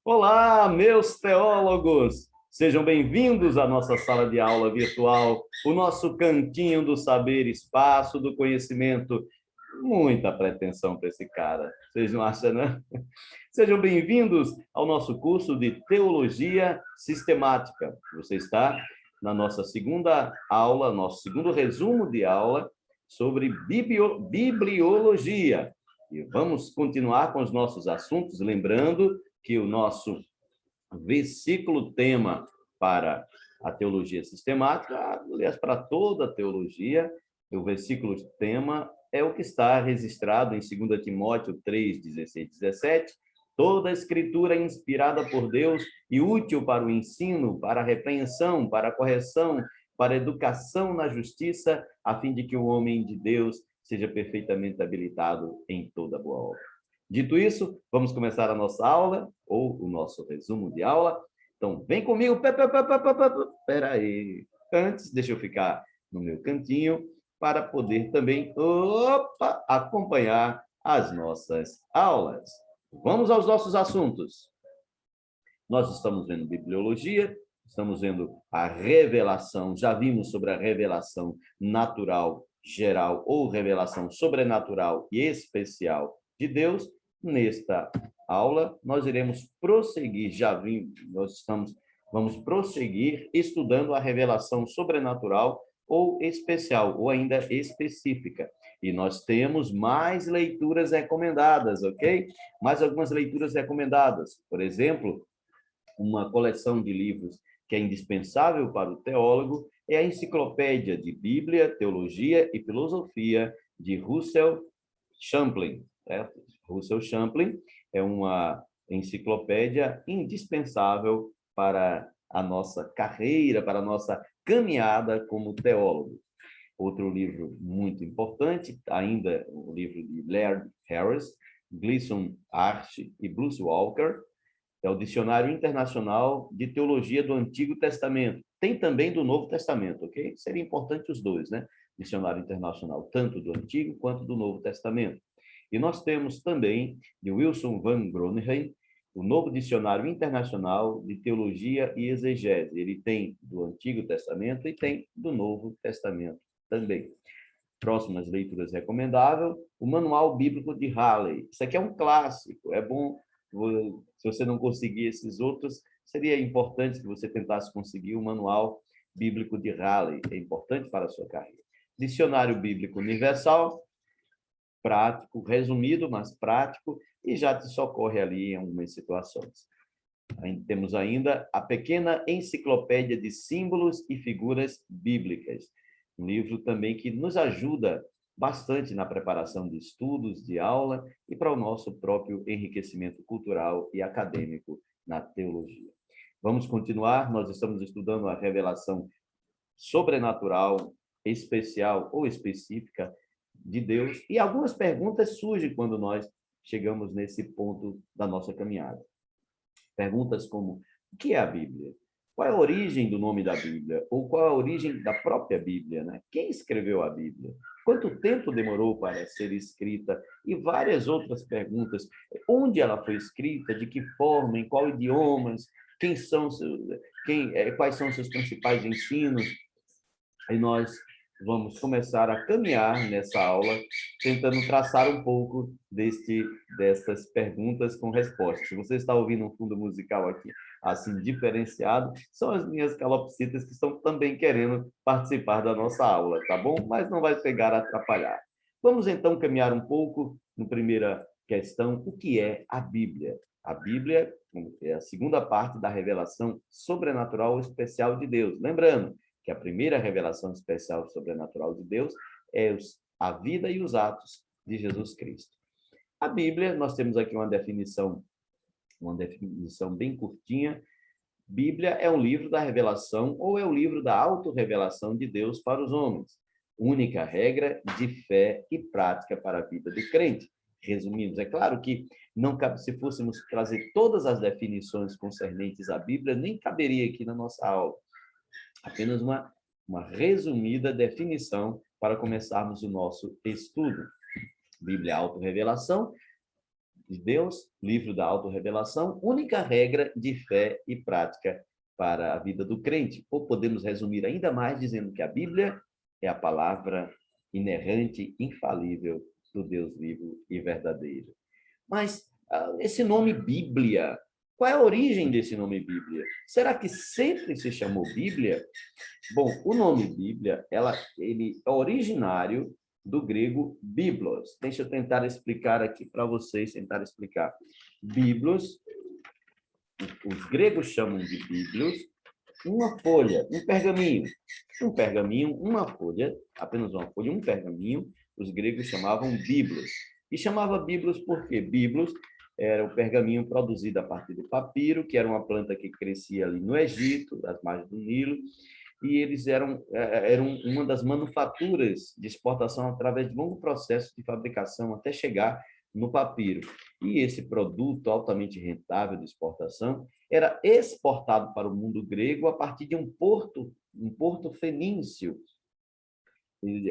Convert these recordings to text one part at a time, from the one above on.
Olá, meus teólogos! Sejam bem-vindos à nossa sala de aula virtual, o nosso cantinho do saber, espaço do conhecimento. Muita pretensão para esse cara, vocês não acham, né? Sejam bem-vindos ao nosso curso de Teologia Sistemática. Você está na nossa segunda aula, nosso segundo resumo de aula sobre bibliologia. E vamos continuar com os nossos assuntos, lembrando que o nosso versículo tema para a teologia sistemática, aliás, para toda a teologia, o versículo tema é o que está registrado em 2 Timóteo 3, 16 e 17. Toda a escritura é inspirada por Deus e útil para o ensino, para a repreensão, para a correção, para a educação na justiça, a fim de que o homem de Deus seja perfeitamente habilitado em toda boa obra. Dito isso, vamos começar a nossa aula, ou o nosso resumo de aula. Então, vem comigo. Espera aí. Antes, deixa eu ficar no meu cantinho para poder também acompanhar as nossas aulas. Vamos aos nossos assuntos. Nós estamos vendo bibliologia, estamos vendo a revelação, já vimos sobre a revelação natural geral ou revelação sobrenatural e especial de Deus. Nesta aula, nós iremos prosseguir, vamos prosseguir estudando a revelação sobrenatural ou especial, ou ainda específica. E nós temos mais leituras recomendadas, ok? Mais algumas leituras recomendadas. Por exemplo, uma coleção de livros que é indispensável para o teólogo é a Enciclopédia de Bíblia, Teologia e Filosofia de Russell Champlin. Russell Champlin é uma enciclopédia indispensável para a nossa carreira, para a nossa caminhada como teólogo. Outro livro muito importante, ainda o livro de Laird Harris, Gleason Arch e Bruce Walker, é o Dicionário Internacional de Teologia do Antigo Testamento. Tem também do Novo Testamento, ok? Seria importante os dois, né? Dicionário Internacional, tanto do Antigo quanto do Novo Testamento. E nós temos também, de Wilson van Groningen, o Novo Dicionário Internacional de Teologia e Exegese. Ele tem do Antigo Testamento e tem do Novo Testamento também. Próximas leituras recomendáveis, o Manual Bíblico de Halley. Isso aqui é um clássico, é bom. Se você não conseguir esses outros, seria importante que você tentasse conseguir o Manual Bíblico de Halley, é importante para a sua carreira. Dicionário Bíblico Universal, prático, resumido, mas prático, e já te socorre ali em algumas situações. Temos ainda a Pequena Enciclopédia de Símbolos e Figuras Bíblicas, um livro também que nos ajuda bastante na preparação de estudos, de aula e para o nosso próprio enriquecimento cultural e acadêmico na teologia. Vamos continuar, nós estamos estudando a revelação sobrenatural, especial ou específica de Deus, e algumas perguntas surgem quando nós chegamos nesse ponto da nossa caminhada. Perguntas como: o que é a Bíblia? Qual é a origem do nome da Bíblia? Ou qual é a origem da própria Bíblia, né? Quem escreveu a Bíblia? Quanto tempo demorou para ser escrita? E várias outras perguntas. Onde ela foi escrita? De que forma? Em qual idiomas? Quais são seus principais ensinos? E nós vamos começar a caminhar nessa aula, tentando traçar um pouco dessas perguntas com respostas. Se você está ouvindo um fundo musical aqui, assim, diferenciado, são as minhas calopsitas que estão também querendo participar da nossa aula, tá bom? Mas não vai chegar a atrapalhar. Vamos, então, caminhar um pouco na primeira questão: o que é a Bíblia? A Bíblia é a segunda parte da revelação sobrenatural especial de Deus. Lembrando que a primeira revelação especial sobrenatural de Deus é a vida e os atos de Jesus Cristo. A Bíblia, nós temos aqui uma definição bem curtinha. Bíblia é um livro da revelação ou é o livro da autorrevelação de Deus para os homens. Única regra de fé e prática para a vida do crente. Resumindo, é claro que não cabe, se fôssemos trazer todas as definições concernentes à Bíblia, nem caberia aqui na nossa aula. Apenas uma resumida definição para começarmos o nosso estudo. Bíblia, autorrevelação. de Deus, livro da autorrevelação, única regra de fé e prática para a vida do crente. Ou podemos resumir ainda mais dizendo que a Bíblia é a palavra inerrante, infalível do Deus vivo e verdadeiro. Mas esse nome Bíblia, qual é a origem desse nome Bíblia? Será que sempre se chamou Bíblia? Bom, o nome Bíblia, ele é originário do grego biblos. Deixa eu tentar explicar aqui para vocês, tentar explicar. Biblos, os gregos chamam de biblos, uma folha, um pergaminho. Um pergaminho, uma folha, apenas uma folha, um pergaminho, os gregos chamavam biblos. E chamava biblos porque biblos era o pergaminho produzido a partir do papiro, que era uma planta que crescia ali no Egito, nas margens do Nilo, e eles eram uma das manufaturas de exportação através de longo processo de fabricação até chegar no papiro. E esse produto altamente rentável de exportação era exportado para o mundo grego a partir de um porto fenício,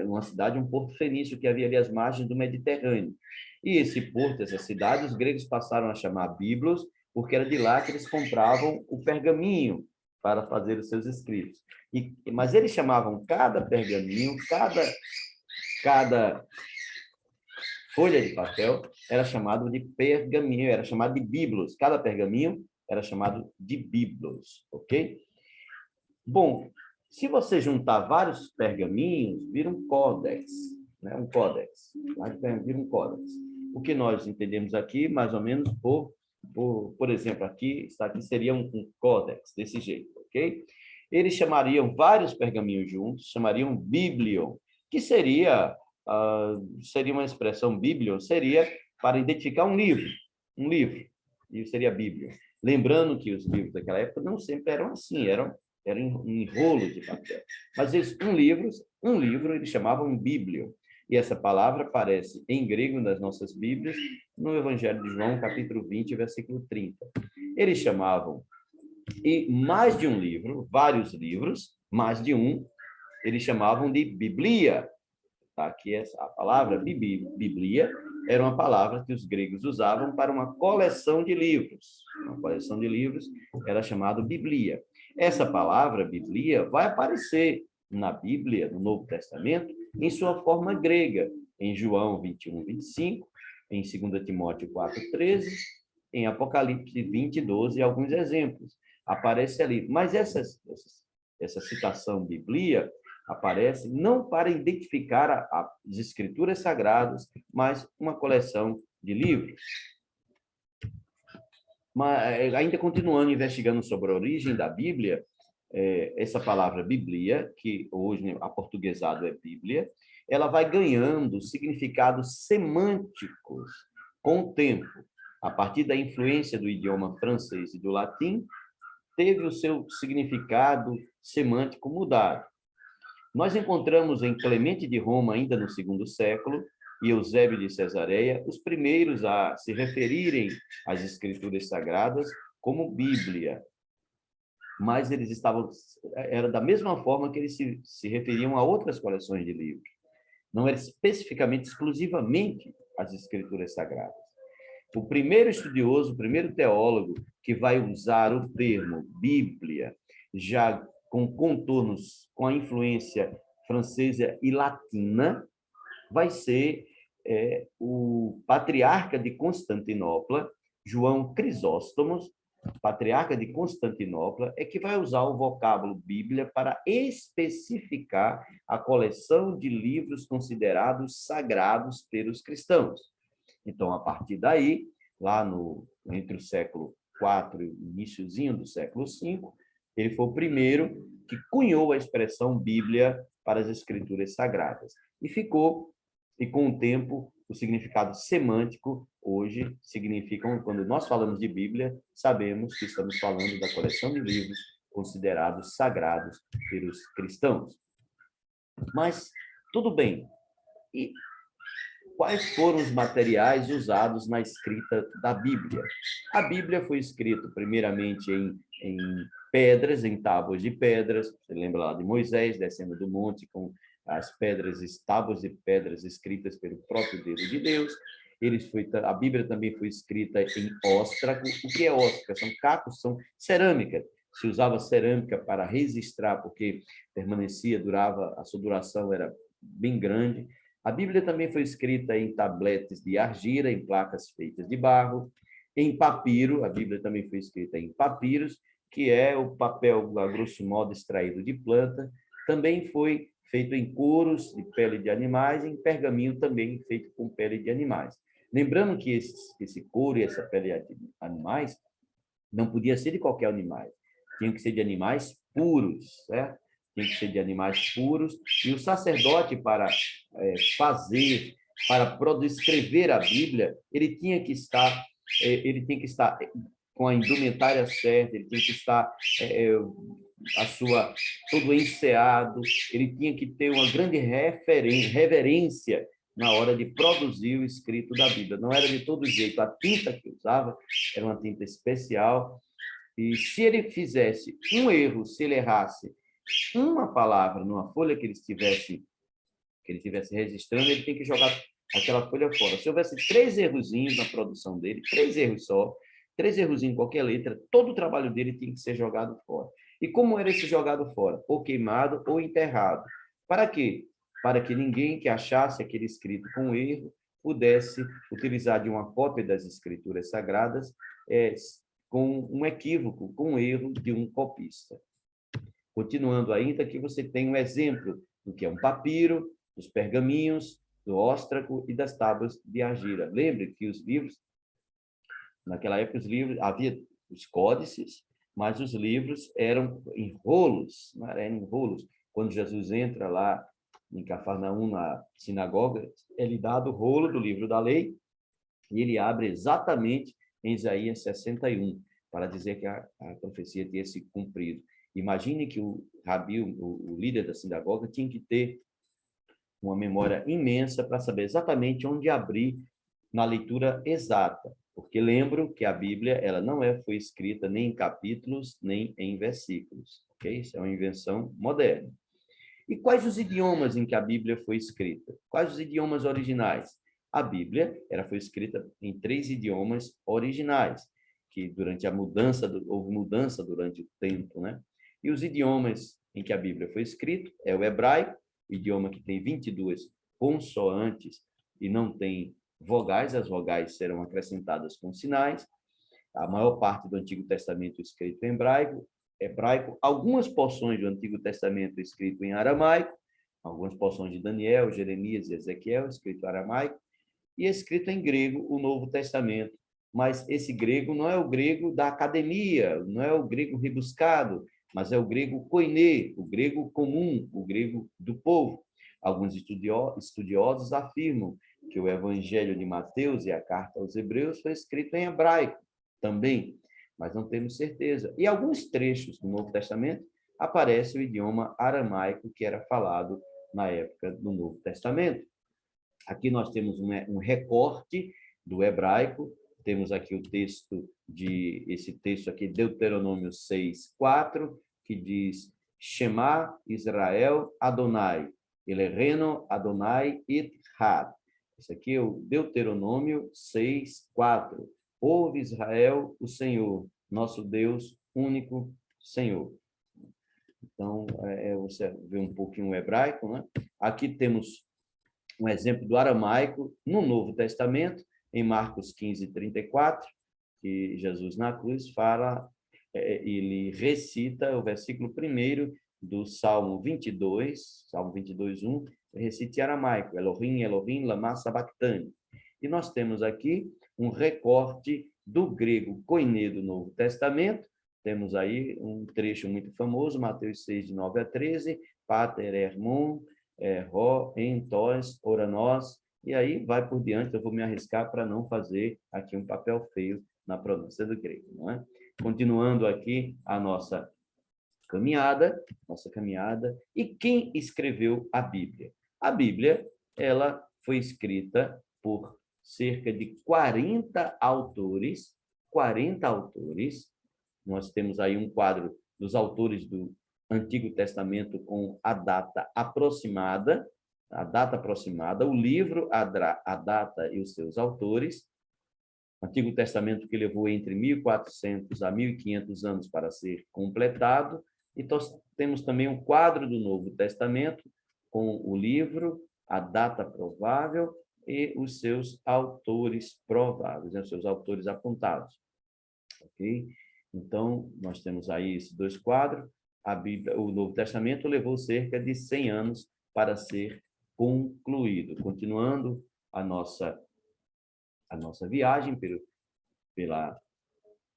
uma cidade, um porto fenício que havia ali às margens do Mediterrâneo. E esse porto, essa cidade, os gregos passaram a chamar Biblos, porque era de lá que eles compravam o pergaminho para fazer os seus escritos. Mas eles chamavam cada pergaminho, cada folha de papel era chamado de pergaminho, era chamado de biblos. Cada pergaminho era chamado de biblos, ok? Bom, se você juntar vários pergaminhos, vira um códex, né? Um códex. Vira um códex. O que nós entendemos aqui, mais ou menos, por exemplo, aqui seria um códex, desse jeito, ok? Eles chamariam vários pergaminhos juntos, chamariam biblion, que seria uma expressão biblion, seria para identificar um livro, e seria Bíblia. Lembrando que os livros daquela época não sempre eram assim, eram em rolos de papel. Mas um livro eles chamavam Bíblio. E essa palavra aparece em grego nas nossas Bíblias, no Evangelho de João, capítulo 20, versículo 30. Eles chamavam, e mais de um livro, vários livros, mais de um, eles chamavam de Biblia. Tá? Aqui a palavra Biblia era uma palavra que os gregos usavam para uma coleção de livros. Uma coleção de livros era chamada Biblia. Essa palavra, Biblia, vai aparecer na Bíblia, no Novo Testamento, em sua forma grega, em João 21, 25, em 2 Timóteo 4, 13, em Apocalipse 20, 12, alguns exemplos. Aparece ali. Mas essa citação Biblia aparece não para identificar as escrituras sagradas, mas uma coleção de livros. Mas, ainda continuando investigando sobre a origem da Bíblia, essa palavra Biblia, que hoje aportuguesado é Bíblia, ela vai ganhando significados semânticos com o tempo. A partir da influência do idioma francês e do latim, teve o seu significado semântico mudado. Nós encontramos em Clemente de Roma, ainda no segundo século, e Eusébio de Cesareia, os primeiros a se referirem às escrituras sagradas como Bíblia. Mas eles era da mesma forma que eles se referiam a outras coleções de livros. Não era especificamente, exclusivamente as escrituras sagradas. O primeiro estudioso, o primeiro teólogo que vai usar o termo Bíblia, já com contornos, com a influência francesa e latina, vai ser o patriarca de Constantinopla, João Crisóstomo, patriarca de Constantinopla, é que vai usar o vocábulo Bíblia para especificar a coleção de livros considerados sagrados pelos cristãos. Então, a partir daí, lá entre o século IV e o iniciozinho do século V, ele foi o primeiro que cunhou a expressão Bíblia para as escrituras sagradas. E com o tempo, o significado semântico hoje significa, quando nós falamos de Bíblia, sabemos que estamos falando da coleção de livros considerados sagrados pelos cristãos. Mas, tudo bem. E quais foram os materiais usados na escrita da Bíblia? A Bíblia foi escrita primeiramente em pedras, em tábuas de pedras. Você lembra lá de Moisés descendo do monte com as tábuas de pedras escritas pelo próprio dedo de Deus. A Bíblia também foi escrita em óstraco. O que é óstraco? São cacos, são cerâmica. Se usava cerâmica para registrar, porque durava, a sua duração era bem grande. A Bíblia também foi escrita em tabletes de argila, em placas feitas de barro, em papiro. A Bíblia também foi escrita em papiros, que é o papel, a grosso modo, extraído de planta. Também foi feito em couros de pele de animais, e em pergaminho também feito com pele de animais. Lembrando que esse couro e essa pele de animais não podia ser de qualquer animal, tinha que ser de animais puros, certo? Tinha que ser de animais puros, e o sacerdote, para escrever a Bíblia, ele tinha que estar com a indumentária certa, ele tinha que estar todo enceado, ele tinha que ter uma grande reverência na hora de produzir o escrito da Bíblia. Não era de todo jeito. A tinta que usava era uma tinta especial, e se ele fizesse um erro, se ele errasse uma palavra numa folha que ele estivesse registrando, ele tem que jogar aquela folha fora. Se houvesse 3 errozinhos na produção dele, 3 erros só, 3 errozinhos em qualquer letra, todo o trabalho dele tinha que ser jogado fora. E como era esse jogado fora? Ou queimado ou enterrado. Para quê? Para que ninguém que achasse aquele escrito com erro pudesse utilizar de uma cópia das escrituras sagradas com um equívoco, com um erro de um copista. Continuando ainda, aqui você tem um exemplo do que é um papiro, dos pergaminhos, do óstraco e das tábuas de argila. Lembre que os livros, naquela época, havia os códices, mas os livros eram em rolos, não eram em rolos. Quando Jesus entra lá em Cafarnaum, na sinagoga, é-lhe dado o rolo do livro da lei, e ele abre exatamente em Isaías 61, para dizer que a profecia tinha se cumprido. Imagine que o rabi, o líder da sinagoga, tinha que ter uma memória imensa para saber exatamente onde abrir na leitura exata, porque lembro que a Bíblia ela não foi escrita nem em capítulos, nem em versículos, ok? Isso é uma invenção moderna. E quais os idiomas em que a Bíblia foi escrita? Quais os idiomas originais? A Bíblia foi escrita em 3 idiomas originais, que durante a mudança, houve mudança durante o tempo, né? E os idiomas em que a Bíblia foi escrita é o hebraico, o idioma que tem 22 consoantes e não tem vogais, as vogais serão acrescentadas com sinais. A maior parte do Antigo Testamento escrito em hebraico, algumas porções do Antigo Testamento escrito em aramaico, algumas porções de Daniel, Jeremias e Ezequiel escrito em aramaico, e escrito em grego o Novo Testamento. Mas esse grego não é o grego da academia, não é o grego rebuscado, mas é o grego koiné, o grego comum, o grego do povo. Alguns estudiosos afirmam que o Evangelho de Mateus e a Carta aos Hebreus foi escrito em hebraico também, mas não temos certeza. E alguns trechos do Novo Testamento aparece o idioma aramaico que era falado na época do Novo Testamento. Aqui nós temos um recorte do hebraico, temos aqui esse texto aqui, Deuteronômio 6:4, que diz: Shema Israel Adonai, Elohenu Adonai Echad. Isso aqui é o Deuteronômio 6:4. Ouve Israel, o Senhor, nosso Deus, único Senhor. Então, você vê um pouquinho o hebraico, né? Aqui temos um exemplo do aramaico no Novo Testamento, em Marcos 15:34, que Jesus na cruz fala, ele recita o versículo 1 do Salmo 22:1, recita em aramaico, Elohim, Elohim, lama sabachthani. E nós temos aqui um recorte do grego koiné do Novo Testamento. Temos aí um trecho muito famoso, Mateus 6:9-13, Pater Hermon, Ró, Entos, Ora Nós, e aí vai por diante. Eu vou me arriscar para não fazer aqui um papel feio na pronúncia do grego, não é? Continuando aqui a nossa caminhada. E quem escreveu a Bíblia? A Bíblia, ela foi escrita por cerca de 40 autores. Nós temos aí um quadro dos autores do Antigo Testamento com a data aproximada, a data aproximada, o livro, a data e os seus autores, Antigo Testamento que levou entre 1400 a 1500 anos para ser completado, e nós temos também um quadro do Novo Testamento com o livro, a data provável e os seus autores prováveis, né? Os seus autores apontados. Ok? Então, nós temos aí esses dois quadros. A Bíblia, o Novo Testamento levou cerca de 100 anos para ser concluído. Continuando a nossa viagem, pela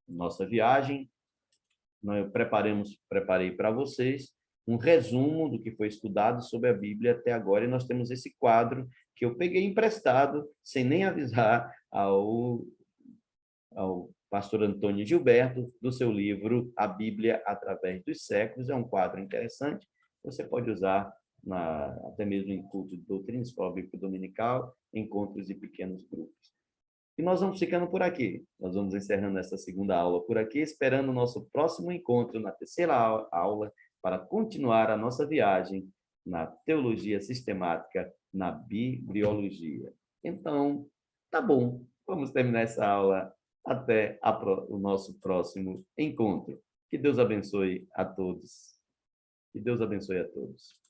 nossa viagem, preparei para vocês um resumo do que foi estudado sobre a Bíblia até agora, e nós temos esse quadro que eu peguei emprestado, sem nem avisar ao pastor Antônio Gilberto, do seu livro A Bíblia através dos séculos. É um quadro interessante, você pode usar até mesmo em culto de doutrina, escola bíblica dominical, encontros de pequenos grupos. E nós vamos ficando por aqui. Nós vamos encerrando essa segunda aula por aqui, esperando o nosso próximo encontro na terceira aula, para continuar a nossa viagem na teologia sistemática, na bibliologia. Então, tá bom. Vamos terminar essa aula até o nosso próximo encontro. Que Deus abençoe a todos. Que Deus abençoe a todos.